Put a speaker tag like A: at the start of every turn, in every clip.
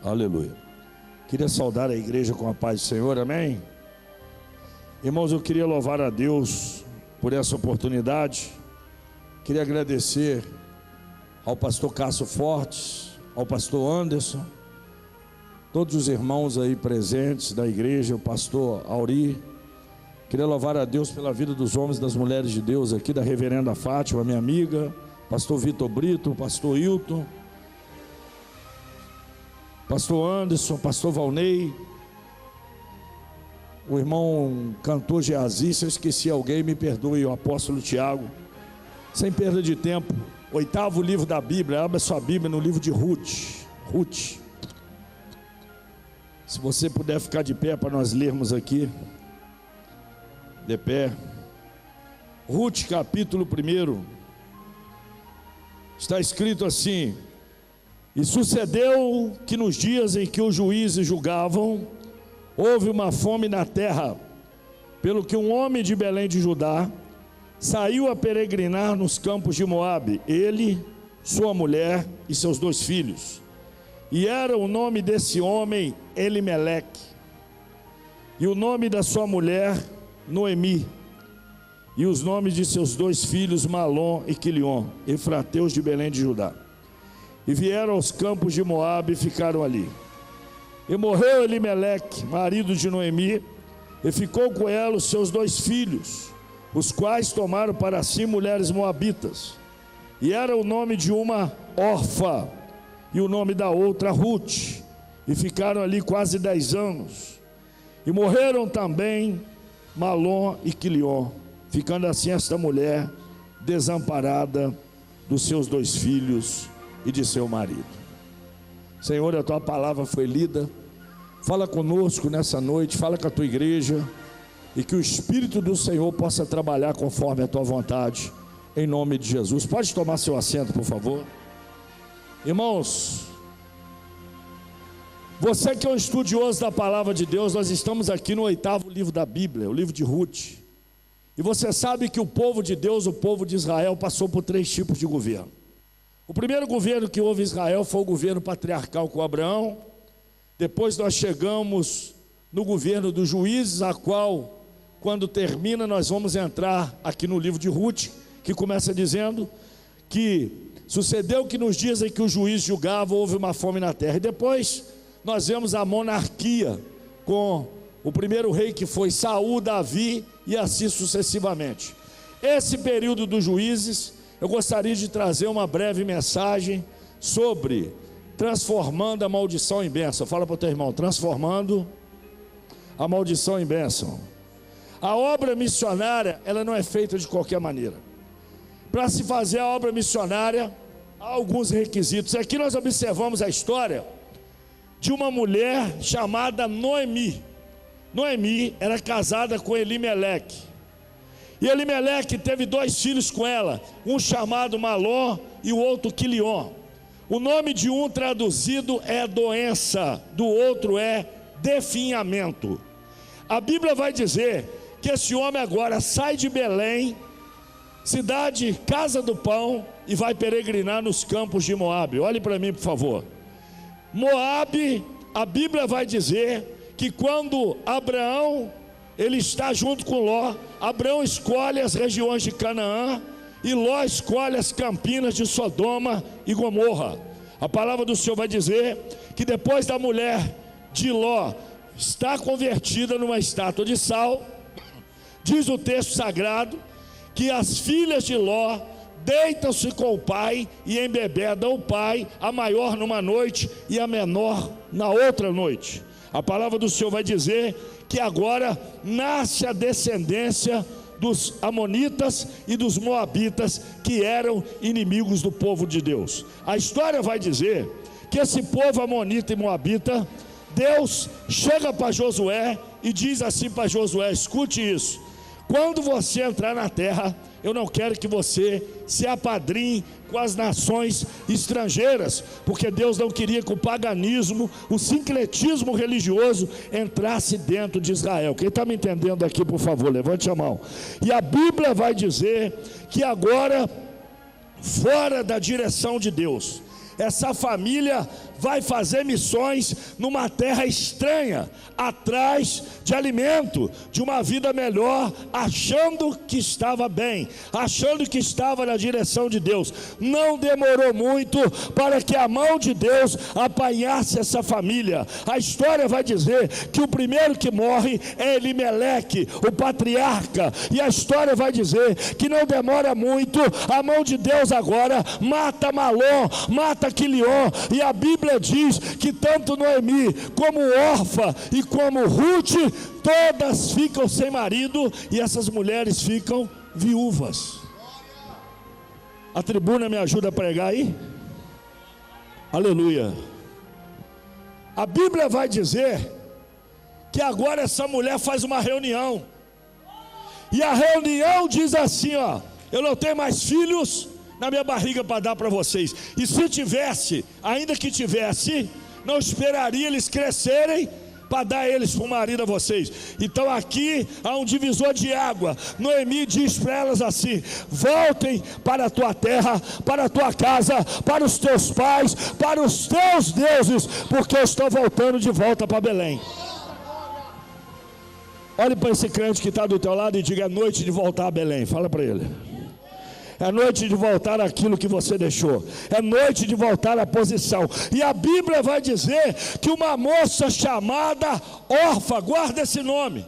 A: Aleluia. Queria saudar a igreja com a paz do Senhor, amém? Irmãos, eu queria louvar a Deus por essa oportunidade. Queria agradecer ao pastor Cássio Fortes, ao pastor Anderson, todos os irmãos aí presentes da igreja, o pastor Auri. Queria louvar a Deus pela vida dos homens e das mulheres de Deus aqui, da reverenda Fátima, minha amiga, pastor Vitor Brito, pastor Hilton, pastor Anderson, pastor Valnei, o irmão cantor Geazi. Se eu esqueci alguém, me perdoe, o apóstolo Tiago. Sem perda de tempo, 8º livro da Bíblia, abra sua Bíblia no livro de Ruth. Se você puder ficar de pé para nós lermos aqui, de pé. Ruth capítulo 1, está escrito assim: e sucedeu que nos dias em que os juízes julgavam, houve uma fome na terra, pelo que um homem de Belém de Judá saiu a peregrinar nos campos de Moabe, ele, sua mulher e seus 2 filhos. E era o nome desse homem Elimeleque, e o nome da sua mulher Noemi, e os nomes de seus 2 filhos Malom e Quilion, efrateus de Belém de Judá. E vieram aos campos de Moabe e ficaram ali. E morreu Elimeleque, marido de Noemi, e ficou com ela os seus 2 filhos, os quais tomaram para si mulheres moabitas. E era o nome de uma Orfa, e o nome da outra Ruth, e ficaram ali quase 10 anos. E morreram também Malom e Quilion, ficando assim esta mulher desamparada dos seus 2 filhos e de seu marido. Senhor, a tua palavra foi lida. Fala conosco nessa noite, fala com a tua igreja, e que o Espírito do Senhor possa trabalhar conforme a tua vontade, em nome de Jesus. Pode tomar seu assento, por favor. Irmãos, você que é um estudioso da palavra de Deus, nós estamos aqui no 8º livro da Bíblia, o livro de Ruth. E você sabe que o povo de Deus, o povo de Israel, passou por 3 tipos de governo. O primeiro governo que houve em Israel foi o governo patriarcal com Abraão. Depois nós chegamos no governo dos juízes, a qual, quando termina, nós vamos entrar aqui no livro de Ruth, que começa dizendo que sucedeu que nos dias em que os juízes julgavam, houve uma fome na terra. E depois nós vemos a monarquia com o primeiro rei, que foi Saul, Davi, e assim sucessivamente. Esse período dos juízes, eu gostaria de trazer uma breve mensagem sobre transformando a maldição em bênção. Fala para o teu irmão: transformando a maldição em bênção. A obra missionária, ela não é feita de qualquer maneira. Para se fazer a obra missionária, há alguns requisitos. Aqui nós observamos a história de uma mulher chamada Noemi. Noemi era casada com Elimeleque, e Elimeleque teve 2 filhos com ela, um chamado Malom e o outro Quilion. O nome de um traduzido é doença, do outro é definhamento. A Bíblia vai dizer que esse homem agora sai de Belém, cidade, casa do pão, e vai peregrinar nos campos de Moabe. Olhe para mim, por favor. Moabe, a Bíblia vai dizer que quando Abraão, ele está junto com Ló, Abraão escolhe as regiões de Canaã, e Ló escolhe as campinas de Sodoma e Gomorra. A palavra do Senhor vai dizer que depois da mulher de Ló está convertida numa estátua de sal, diz o texto sagrado que as filhas de Ló deitam-se com o pai e embebedam o pai, a maior numa noite e a menor na outra noite. A palavra do Senhor vai dizer que agora nasce a descendência dos amonitas e dos moabitas, que eram inimigos do povo de Deus. A história vai dizer que esse povo amonita e moabita, Deus chega para Josué e diz assim para Josué: escute isso, quando você entrar na terra, eu não quero que você se apadrinhe com as nações estrangeiras, porque Deus não queria que o paganismo, o sincretismo religioso entrasse dentro de Israel. Quem está me entendendo aqui, por favor, levante a mão. E a Bíblia vai dizer que agora, fora da direção de Deus, essa família vai fazer missões numa terra estranha, atrás de alimento, de uma vida melhor, achando que estava bem, achando que estava na direção de Deus. Não demorou muito para que a mão de Deus apanhasse essa família. A história vai dizer que o primeiro que morre é Elimeleque, o patriarca, e a história vai dizer que não demora muito, a mão de Deus agora mata Malom, mata Quilion, e a Bíblia diz que tanto Noemi como Orfa e como Ruth, todas ficam sem marido, e essas mulheres ficam viúvas. A tribuna me ajuda a pregar aí? Aleluia. A Bíblia vai dizer que agora essa mulher faz uma reunião, e a reunião diz assim, ó: eu não tenho mais filhos na minha barriga para dar para vocês, e se tivesse, ainda que tivesse, não esperaria eles crescerem para dar eles para o marido a vocês. Então aqui há um divisor de água. Noemi diz para elas assim: voltem para a tua terra, para a tua casa, para os teus pais, para os teus deuses, porque eu estou voltando de volta para Belém. Olhe para esse crente que está do teu lado e diga: é noite de voltar a Belém. Fala para ele. É noite de voltar àquilo que você deixou. É noite de voltar à posição. E a Bíblia vai dizer que uma moça chamada Orfa, guarda esse nome,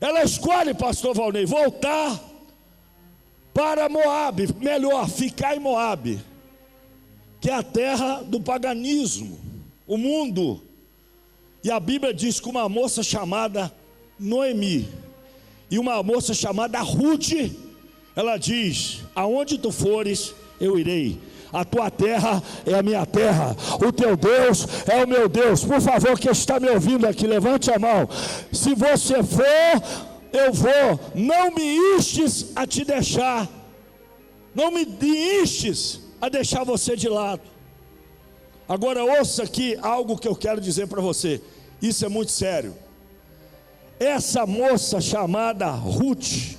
A: ela escolhe, pastor Valnei, voltar para Moabe, melhor, ficar em Moabe, que é a terra do paganismo, o mundo. E a Bíblia diz que uma moça chamada Noemi e uma moça chamada Ruth, ela diz: aonde tu fores, eu irei. A tua terra é a minha terra, o teu Deus é o meu Deus. Por favor, quem está me ouvindo aqui, levante a mão. Se você for, eu vou. Não me instes a te deixar, não me instes a deixar você de lado. Agora ouça aqui algo que eu quero dizer para você. Isso é muito sério. Essa moça chamada Ruth,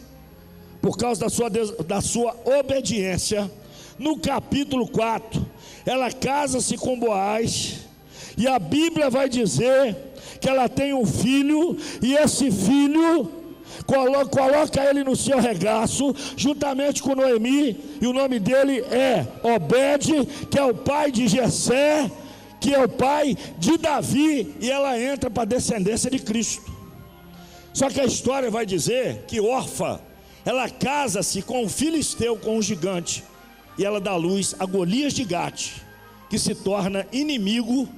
A: por causa da sua obediência, no capítulo 4, ela casa-se com Boaz, e a Bíblia vai dizer que ela tem um filho, e esse filho coloca ele no seu regaço, juntamente com Noemi, e o nome dele é Obed, que é o pai de Jessé, que é o pai de Davi, e ela entra para a descendência de Cristo. Só que a história vai dizer que Orfa, ela casa-se com um filisteu, com um gigante, e ela dá luz a Golias de Gate, que se torna inimigo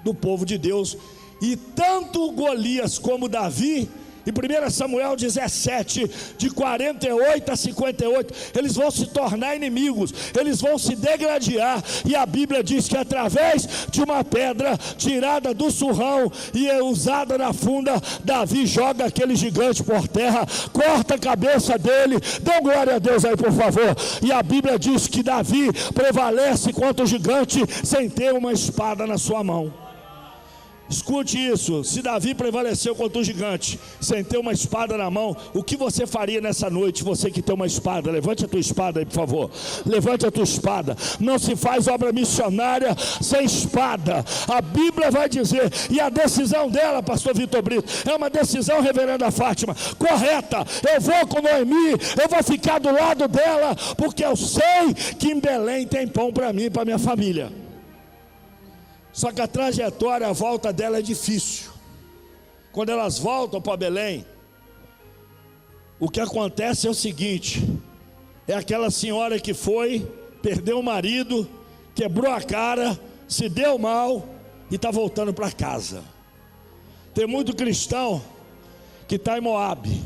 A: do povo de Deus. E tanto Golias como Davi, em 1 Samuel 17, de 48 a 58, eles vão se tornar inimigos, eles vão se degradar, e a Bíblia diz que através de uma pedra tirada do surrão e usada na funda, Davi joga aquele gigante por terra, corta a cabeça dele. Dê glória a Deus aí, por favor. E a Bíblia diz que Davi prevalece contra o gigante sem ter uma espada na sua mão. Escute isso: se Davi prevaleceu contra o gigante sem ter uma espada na mão, o que você faria nessa noite? Você que tem uma espada, levante a tua espada aí, por favor. Levante a tua espada. Não se faz obra missionária sem espada. A Bíblia vai dizer, e a decisão dela, pastor Vitor Brito, é uma decisão, reverenda Fátima, correta. Eu vou com Noemi, eu vou ficar do lado dela, porque eu sei que em Belém tem pão para mim e para minha família. Só que a trajetória, a volta dela é difícil. Quando elas voltam para Belém, o que acontece é o seguinte: é aquela senhora que foi, perdeu o marido, quebrou a cara, se deu mal e está voltando para casa. Tem muito cristão que está em Moabe,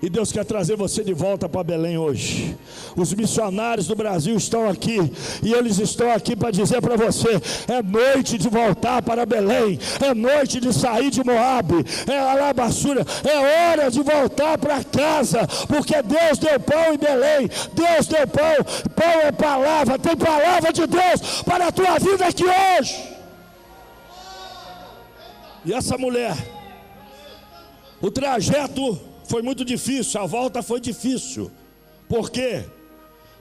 A: e Deus quer trazer você de volta para Belém hoje. Os missionários do Brasil estão aqui, e eles estão aqui para dizer para você: é noite de voltar para Belém, é noite de sair de Moabe, é Alabaçura, é hora de voltar para casa, porque Deus deu pão em Belém, Deus deu pão, pão é palavra, tem palavra de Deus para a tua vida aqui hoje. E essa mulher, o trajeto foi muito difícil, a volta foi difícil. Por quê?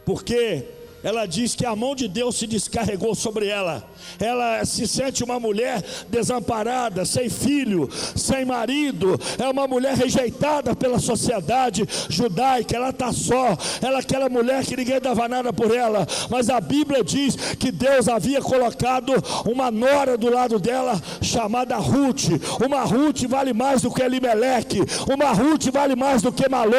A: Porque ela diz que a mão de Deus se descarregou sobre ela. Ela se sente uma mulher desamparada, sem filho, sem marido. É uma mulher rejeitada pela sociedade judaica. Ela está só. Ela é aquela mulher que ninguém dava nada por ela. Mas a Bíblia diz que Deus havia colocado uma nora do lado dela, chamada Ruth. Uma Ruth vale mais do que Elimeleque. Uma Ruth vale mais do que Malô.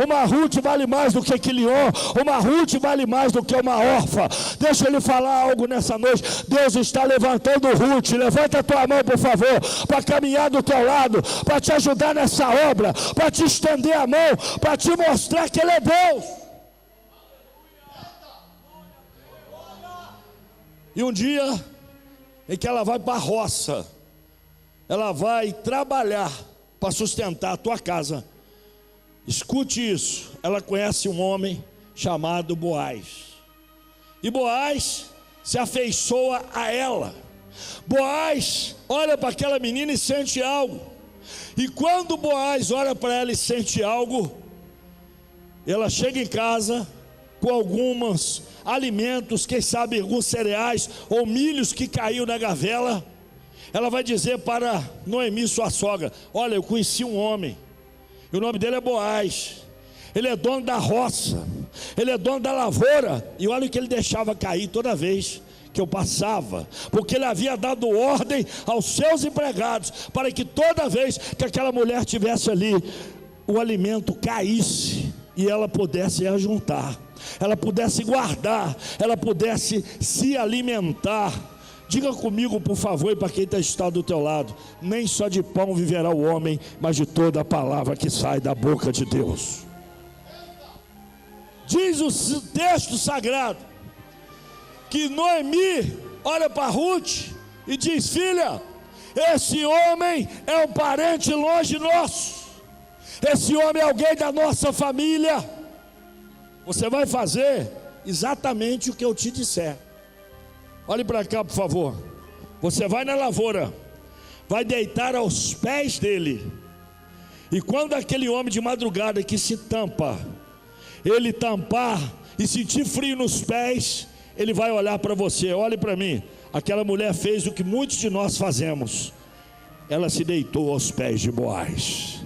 A: Uma Ruth vale mais do que Quilion. Uma Ruth vale mais do que uma órfã. Deixa ele falar algo nessa noite. Deus está levantando Ruth. Levanta a tua mão, por favor, para caminhar do teu lado, para te ajudar nessa obra, para te estender a mão, para te mostrar que Ele é Deus. E um dia em que ela vai para a roça, ela vai trabalhar para sustentar a tua casa. Escute isso. Ela conhece um homem chamado Boaz. E Boaz se afeiçoa a ela. Boaz olha para aquela menina e sente algo. E quando Boaz olha para ela e sente algo, ela chega em casa com alguns alimentos, quem sabe alguns cereais ou milhos que caiu na gavela. Ela vai dizer para Noemi, sua sogra: olha, eu conheci um homem, e o nome dele é Boaz. Ele é dono da roça, ele é dono da lavoura. E olha o que ele deixava cair toda vez que eu passava, porque ele havia dado ordem aos seus empregados para que toda vez que aquela mulher estivesse ali, o alimento caísse e ela pudesse ajuntar, ela pudesse guardar, ela pudesse se alimentar. Diga comigo, por favor, e para quem está do teu lado: nem só de pão viverá o homem, mas de toda a palavra que sai da boca de Deus. Diz o texto sagrado que Noemi olha para Ruth e diz: filha, esse homem é um parente longe nosso, esse homem é alguém da nossa família. Você vai fazer exatamente o que eu te disser. Olhe para cá, por favor. Você vai na lavoura, vai deitar aos pés dele, e quando aquele homem de madrugada que se tampa, ele tampar e sentir frio nos pés, ele vai olhar para você. Olhe para mim. Aquela mulher fez o que muitos de nós fazemos. Ela se deitou aos pés de Boaz.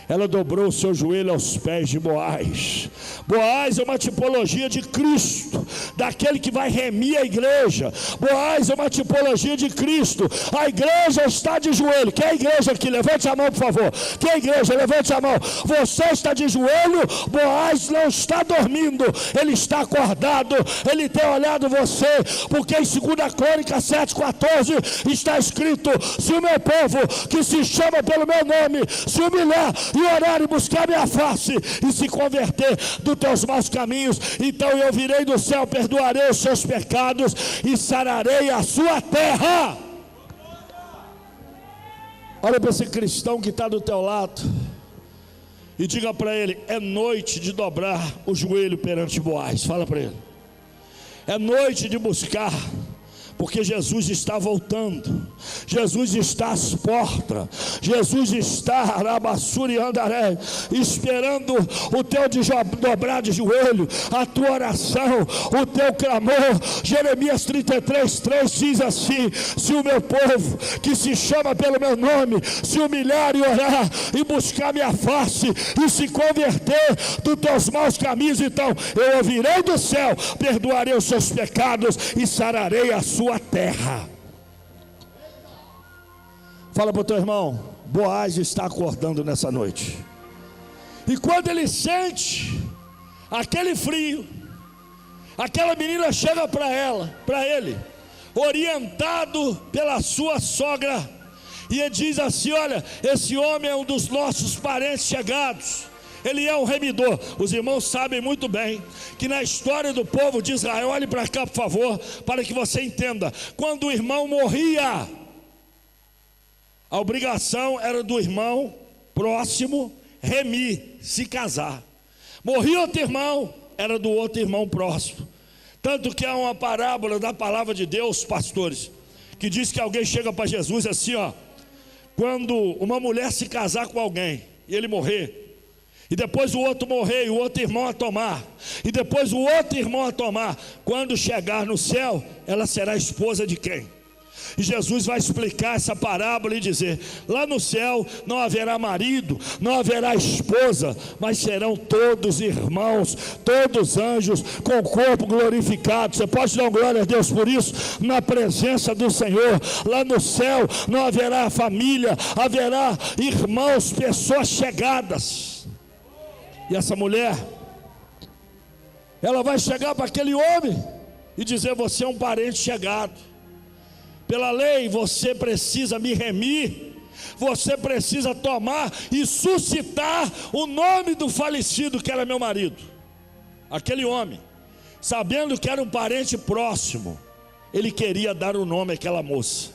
A: Ela dobrou o seu joelho aos pés de Boaz. Boaz é uma tipologia de Cristo, daquele que vai remir a igreja. Boaz é uma tipologia de Cristo. A igreja está de joelho. Quem é a igreja aqui? Levante a mão, por favor. Quem é a igreja? Levante a mão. Você está de joelho. Boaz não está dormindo, ele está acordado. Ele tem olhado você, porque em 2 Crônicas 7,14 está escrito: se o meu povo, que se chama pelo meu nome, se humilhar e orar e buscar minha face e se converter dos teus maus caminhos, então eu virei do céu, perdoarei os seus pecados e sararei a sua terra. Olha para esse cristão que está do teu lado e diga para ele: é noite de dobrar o joelho perante Boaz. Fala para ele: é noite de buscar, porque Jesus está voltando, Jesus está às portas, Jesus está esperando o teu dobrar de joelho, a tua oração, o teu clamor. Jeremias 33:3 diz assim: se o meu povo, que se chama pelo meu nome, se humilhar e orar e buscar minha face e se converter dos teus maus caminhos, então eu ouvirei do céu, perdoarei os seus pecados e sararei a sua terra. Fala para o teu irmão: Boaz está acordando nessa noite. E quando ele sente aquele frio, aquela menina chega para ele, orientado pela sua sogra, e ele diz assim: olha, esse homem é um dos nossos parentes chegados, ele é um remidor. Os irmãos sabem muito bem que na história do povo de Israel, olhe para cá, por favor, para que você entenda. Quando o irmão morria, a obrigação era do irmão próximo remir, se casar. Morria outro irmão, era do outro irmão próximo. Tanto que há uma parábola da palavra de Deus, pastores, que diz que alguém chega para Jesus assim, ó: quando uma mulher se casar com alguém e ele morrer, e depois o outro morrer, e o outro irmão a tomar, e depois o outro irmão a tomar. Quando chegar no céu, ela será esposa de quem? E Jesus vai explicar essa parábola e dizer: lá no céu não haverá marido, não haverá esposa, mas serão todos irmãos, todos anjos, com o corpo glorificado. Você pode dar glória a Deus por isso? Na presença do Senhor. Lá no céu não haverá família, haverá irmãos, pessoas chegadas. E essa mulher, ela vai chegar para aquele homem e dizer: você é um parente chegado. Pela lei você precisa me remir, você precisa tomar e suscitar o nome do falecido que era meu marido. Aquele homem, sabendo que era um parente próximo, ele queria dar o nome àquela moça.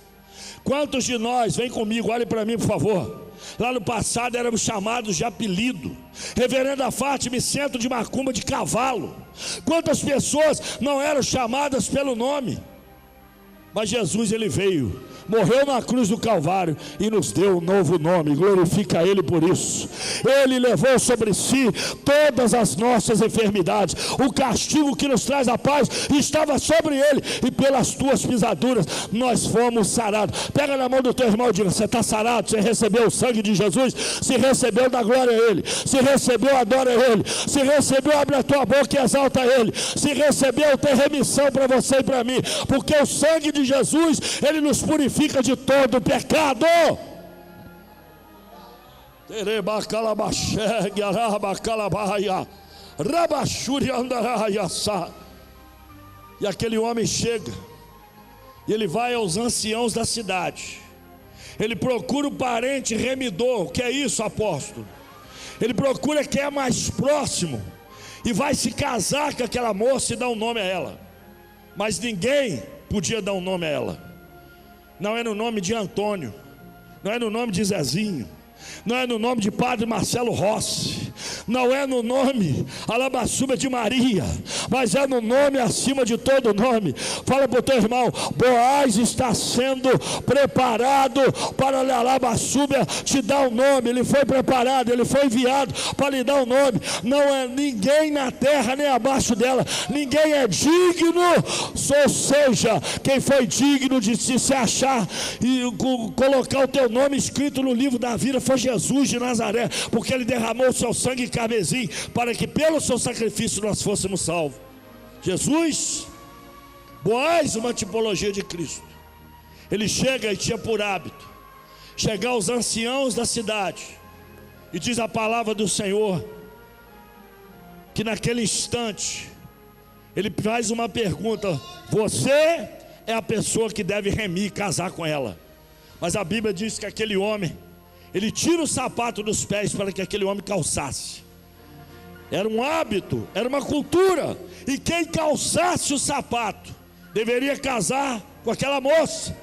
A: Quantos de nós, vem comigo, olhe para mim por favor. Lá no passado éramos chamados de apelido. Reverenda Fátima, centro de macumba de cavalo. Quantas pessoas não eram chamadas pelo nome? Mas Jesus, ele veio, morreu na cruz do Calvário e nos deu um novo nome. Glorifica Ele por isso. Ele levou sobre si todas as nossas enfermidades. O castigo que nos traz a paz estava sobre Ele, e pelas tuas pisaduras nós fomos sarados. Pega na mão do teu irmão e diga: você está sarado, você recebeu o sangue de Jesus. Se recebeu, dá glória a Ele. Se recebeu, adora a Ele. Se recebeu, abre a tua boca e exalta a Ele. Se recebeu, tem remissão para você e para mim, porque o sangue de Jesus, Ele nos purifica de todo pecado. E aquele homem chega, e ele vai aos anciãos da cidade. Ele procura o parente remidor. O que é isso, apóstolo? Ele procura quem é mais próximo, e vai se casar com aquela moça e dar um nome a ela. Mas ninguém podia dar um nome a ela. Não é no nome de Antônio, não é no nome de Zezinho, não é no nome de Padre Marcelo Rossi, não é no nome Alabassuba de Maria, mas é no nome acima de todo nome. Fala para o teu irmão: Boaz está sendo preparado para Alabassuba te dar um nome. Ele foi preparado, ele foi enviado para lhe dar um nome. Não é ninguém na terra nem abaixo dela, ninguém é digno, ou seja, quem foi digno de se achar e colocar o teu nome escrito no livro da vida foi Jesus de Nazaré, porque Ele derramou o seu sangue carmesim para que pelo seu sacrifício nós fôssemos salvos. Jesus, Boaz, uma tipologia de Cristo. Ele chega e tinha por hábito chegar aos anciãos da cidade, e diz a palavra do Senhor que naquele instante ele faz uma pergunta: você é a pessoa que deve remir, casar com ela. Mas a Bíblia diz que aquele homem, ele tira o sapato dos pés para que aquele homem calçasse. Era um hábito, era uma cultura, e quem calçasse o sapato deveria casar com aquela moça,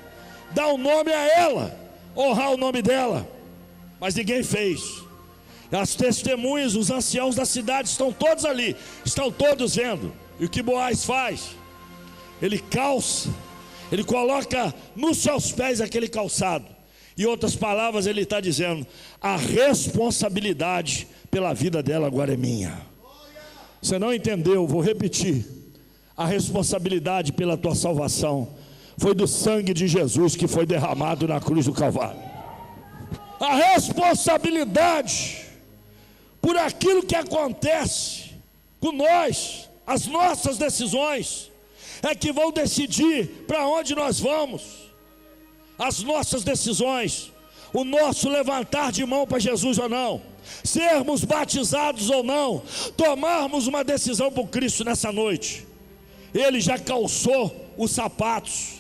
A: dar um nome a ela, honrar o nome dela. Mas ninguém fez. As testemunhas, os anciãos da cidade estão todos ali, estão todos vendo. E o que Boaz faz? Ele calça, ele coloca nos seus pés aquele calçado. Em outras palavras, ele está dizendo: a responsabilidade pela vida dela agora é minha. Você não entendeu? Vou repetir. A responsabilidade pela tua salvação foi do sangue de Jesus que foi derramado na cruz do Calvário. A responsabilidade por aquilo que acontece com nós, as nossas decisões, é que vão decidir para onde nós vamos. As nossas decisões, o nosso levantar de mão para Jesus ou não, sermos batizados ou não, tomarmos uma decisão por Cristo nessa noite. Ele já calçou os sapatos,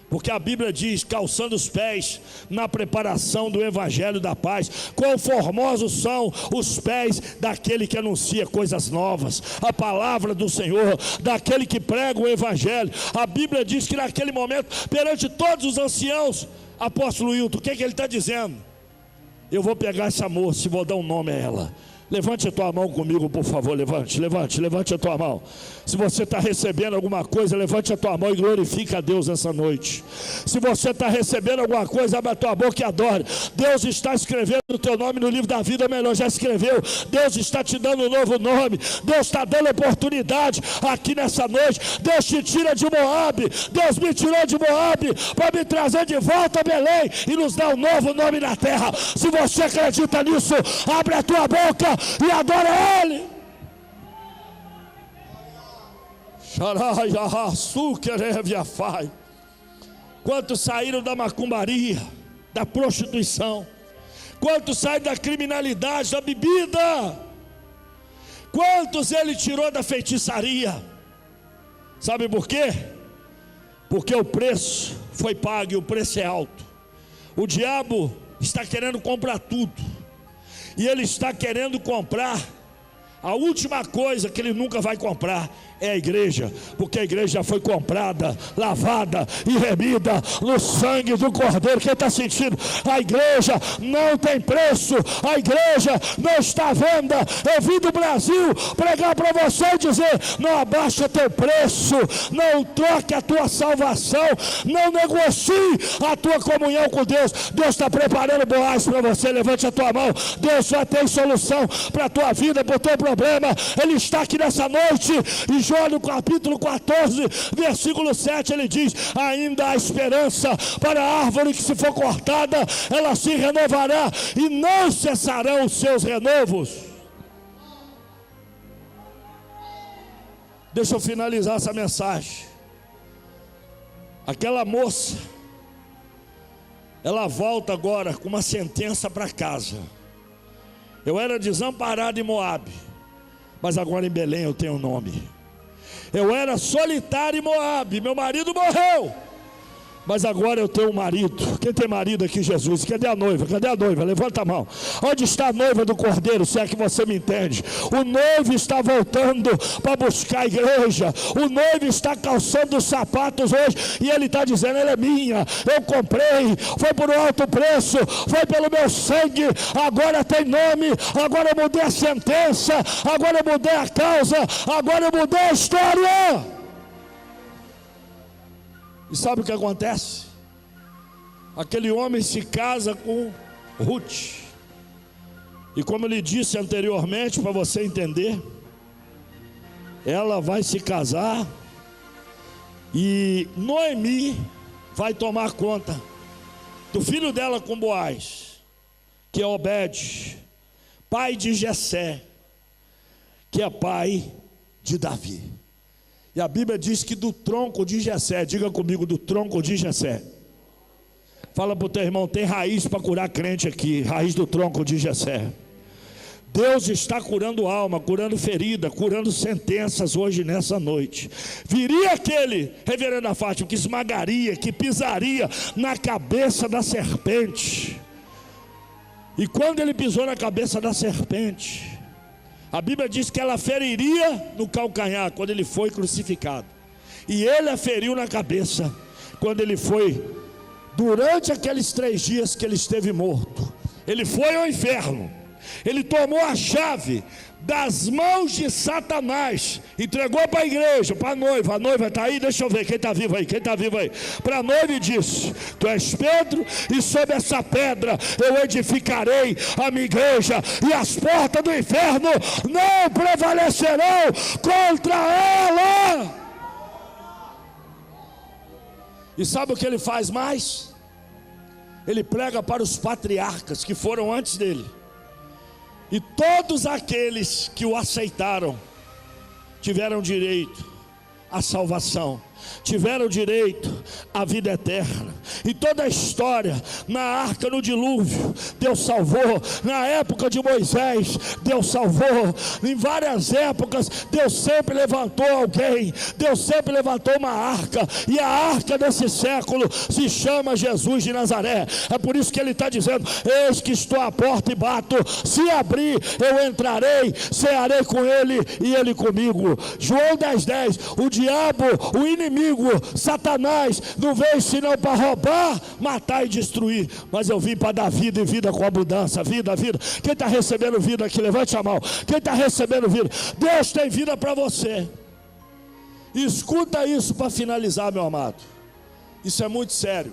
A: porque a Bíblia diz: calçando os pés na preparação do Evangelho da paz. Quão formosos são os pés daquele que anuncia coisas novas, a palavra do Senhor, daquele que prega o Evangelho. A Bíblia diz que naquele momento, perante todos os anciãos, apóstolo Hilton, o que ele está dizendo? Eu vou pegar essa moça e vou dar um nome a ela. Levante a tua mão comigo, por favor, levante a tua mão. Se você está recebendo alguma coisa, levante a tua mão e glorifique a Deus nessa noite. Se você está recebendo alguma coisa, abre a tua boca e adore. Deus está escrevendo o teu nome no livro da vida, melhor, já escreveu. Deus está te dando um novo nome. Deus está dando oportunidade aqui nessa noite. Deus te tira de Moabe. Deus me tirou de Moabe para me trazer de volta a Belém e nos dar um novo nome na terra. Se você acredita nisso, abre a tua boca e adora Ele. Quantos saíram da macumbaria, da prostituição? Quantos saíram da criminalidade, da bebida? Quantos Ele tirou da feitiçaria? Sabe por quê? Porque o preço foi pago e o preço é alto. O diabo está querendo comprar tudo. E ele está querendo comprar a última coisa que ele nunca vai comprar, é a igreja, porque a igreja já foi comprada, lavada e remida no sangue do Cordeiro. Quem está sentindo? A igreja não tem preço, a igreja não está à venda. Eu vim do Brasil pregar para você e dizer: não abaixa teu preço, não troque a tua salvação, não negocie a tua comunhão com Deus. Deus está preparando Boaz para você. Levante a tua mão. Deus já tem solução para a tua vida, para o teu problema. Ele está aqui nessa noite. E João no capítulo 14, versículo 7, ele diz: ainda há esperança para a árvore que, se for cortada, ela se renovará e não cessarão os seus renovos. Deixa eu finalizar essa mensagem. Aquela moça, ela volta agora com uma sentença para casa. Eu era desamparado em Moabe, mas agora em Belém eu tenho nome. Eu era solitário em Moabe, meu marido morreu, mas agora eu tenho um marido. Quem tem marido aqui, Jesus? Cadê a noiva? Cadê a noiva? Levanta a mão. Onde está a noiva do Cordeiro? Se é que você me entende. O noivo está voltando para buscar a igreja. O noivo está calçando os sapatos hoje e ele está dizendo: ela é minha, eu comprei, foi por um alto preço, foi pelo meu sangue, agora tem nome, agora eu mudei a sentença, agora eu mudei a causa, agora eu mudei a história. E sabe o que acontece? Aquele homem se casa com Ruth. E como eu lhe disse anteriormente, para você entender, ela vai se casar e Noemi vai tomar conta do filho dela com Boaz, que é Obed, pai de Jessé, que é pai de Davi. E a Bíblia diz que do tronco de Jessé, diga comigo, do tronco de Jessé. Fala para o teu irmão: tem raiz para curar crente aqui, raiz do tronco de Jessé. Deus está curando alma, curando ferida, curando sentenças hoje nessa noite. Viria aquele, reverenda Fátima, que esmagaria, que pisaria na cabeça da serpente. E quando ele pisou na cabeça da serpente, a Bíblia diz que ela feriria no calcanhar quando ele foi crucificado. E ele a feriu na cabeça quando ele foi, durante aqueles 3 dias que ele esteve morto. Ele foi ao inferno. Ele tomou a chave das mãos de Satanás, entregou para a igreja, para a noiva está aí, deixa eu ver, quem está vivo aí, para a noiva, e disse: tu és Pedro, e sobre essa pedra eu edificarei a minha igreja, e as portas do inferno não prevalecerão contra ela. E sabe o que ele faz mais? Ele prega para os patriarcas que foram antes dele. E todos aqueles que o aceitaram tiveram direito à salvação, tiveram direito à vida eterna. E toda a história, na arca, no dilúvio, Deus salvou. Na época de Moisés, Deus salvou. Em várias épocas, Deus sempre levantou alguém, Deus sempre levantou uma arca. E a arca desse século se chama Jesus de Nazaré. É por isso que ele está dizendo: eis que estou à porta e bato, se abrir eu entrarei, cearei com ele e ele comigo. João 10:10. O diabo, o inimigo, Satanás, não veio senão para roubar, roubar, matar e destruir, mas eu vim para dar vida e vida com abundância. Vida. Quem está recebendo vida aqui, levante a mão. Quem está recebendo vida? Deus tem vida para você. Escuta isso para finalizar, meu amado. Isso é muito sério.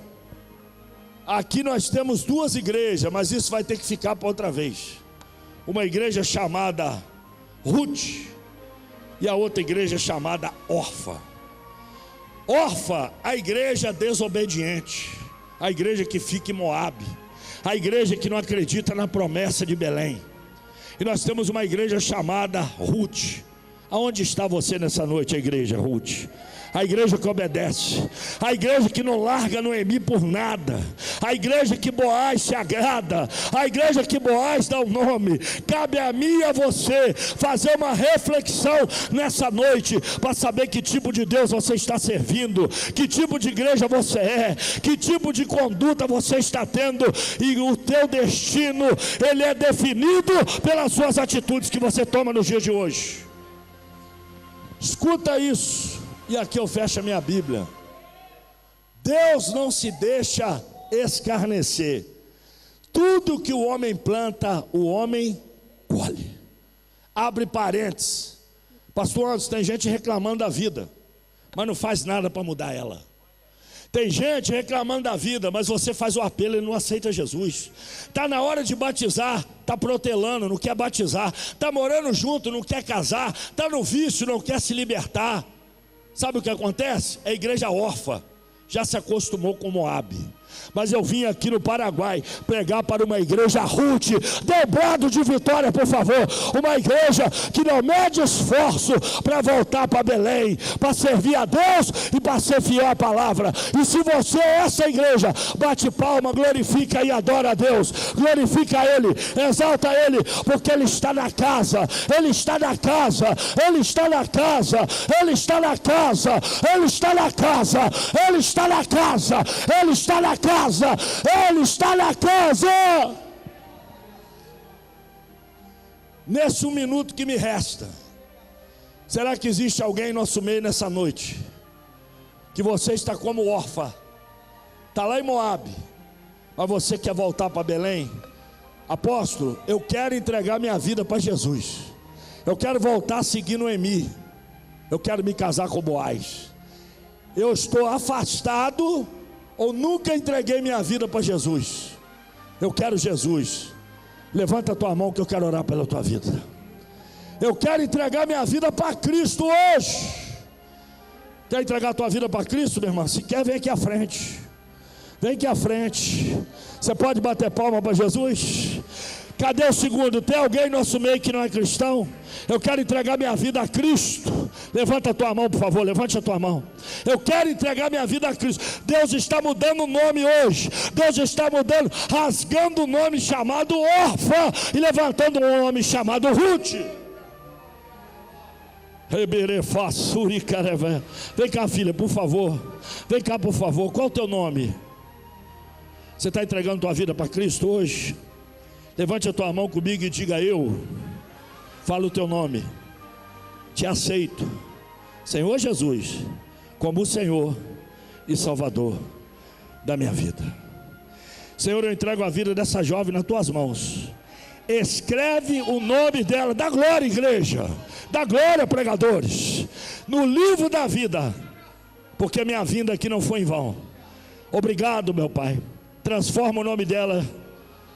A: Aqui nós temos duas igrejas, mas isso vai ter que ficar para outra vez. Uma igreja chamada Ruth e a outra igreja chamada Orfa. Orfa, a igreja desobediente, a igreja que fica em Moabe, a igreja que não acredita na promessa de Belém. E nós temos uma igreja chamada Ruth. Aonde está você nessa noite, a igreja Ruth? A igreja que obedece, a igreja que não larga Noemi por nada, a igreja que Boaz se agrada, a igreja que Boaz dá o nome. Cabe a mim e a você fazer uma reflexão nessa noite, para saber que tipo de Deus você está servindo, que tipo de igreja você é, que tipo de conduta você está tendo, e o teu destino, ele é definido pelas suas atitudes que você toma nos dias de hoje. Escuta isso. E aqui eu fecho a minha Bíblia. Deus não se deixa escarnecer. Tudo que o homem planta, o homem colhe. Abre parênteses. Pastor Anderson, tem gente reclamando da vida, mas não faz nada para mudar ela. Tem gente reclamando da vida, mas você faz o apelo e não aceita Jesus. Está na hora de batizar, está protelando, não quer batizar. Está morando junto, não quer casar. Está no vício, não quer se libertar. Sabe o que acontece? A igreja órfã já se acostumou com Moabe. Mas eu vim aqui no Paraguai pregar para uma igreja Ruth, dobrado de vitória, por favor. Uma igreja que não mede esforço para voltar para Belém, para servir a Deus e para ser fiel à palavra. E se você é essa igreja, bate palma, glorifica e adora a Deus, glorifica Ele, exalta Ele, porque Ele está na casa, Ele está na casa, Ele está na casa, Ele está na casa, Ele está na casa, Ele está na casa, Ele está na casa. Ele está na casa. Nesse 1 minuto que me resta, será que existe alguém em nosso meio nessa noite que você está como órfã, está lá em Moabe, mas você quer voltar para Belém? Apóstolo, eu quero entregar minha vida para Jesus, eu quero voltar a seguir Noemi, eu quero me casar com Boaz, eu estou afastado, ou nunca entreguei minha vida para Jesus. Eu quero Jesus. Levanta a tua mão que eu quero orar pela tua vida. Eu quero entregar minha vida para Cristo hoje. Quer entregar a tua vida para Cristo, meu irmão? Se quer, vem aqui à frente. Vem aqui à frente. Você pode bater palma para Jesus? Cadê o segundo? Tem alguém em nosso meio que não é cristão? Eu quero entregar minha vida a Cristo. Levanta a tua mão, por favor, levante a tua mão. Eu quero entregar minha vida a Cristo. Deus está mudando o nome hoje. Deus está mudando, rasgando o nome chamado órfã e levantando um nome chamado Ruth. Vem cá, filha, por favor. Vem cá, por favor. Qual é o teu nome? Você está entregando tua vida para Cristo hoje? Levante a tua mão comigo e diga: eu. Fala o teu nome. Te aceito, Senhor Jesus, como o Senhor e Salvador da minha vida. Senhor, eu entrego a vida dessa jovem nas tuas mãos. Escreve o nome dela. Dá glória, igreja. Dá glória, pregadores, no livro da vida, porque minha vinda aqui não foi em vão. Obrigado, meu Pai. Transforma o nome dela,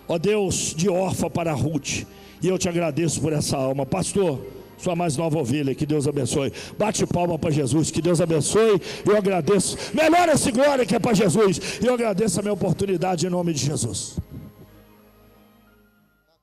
A: ó Deus, de órfã para Ruth. E eu te agradeço por essa alma. Pastor, sua mais nova ovelha, que Deus abençoe. Bate palma para Jesus, que Deus abençoe. Eu agradeço. Melhor esse glória que é para Jesus. E eu agradeço a minha oportunidade em nome de Jesus.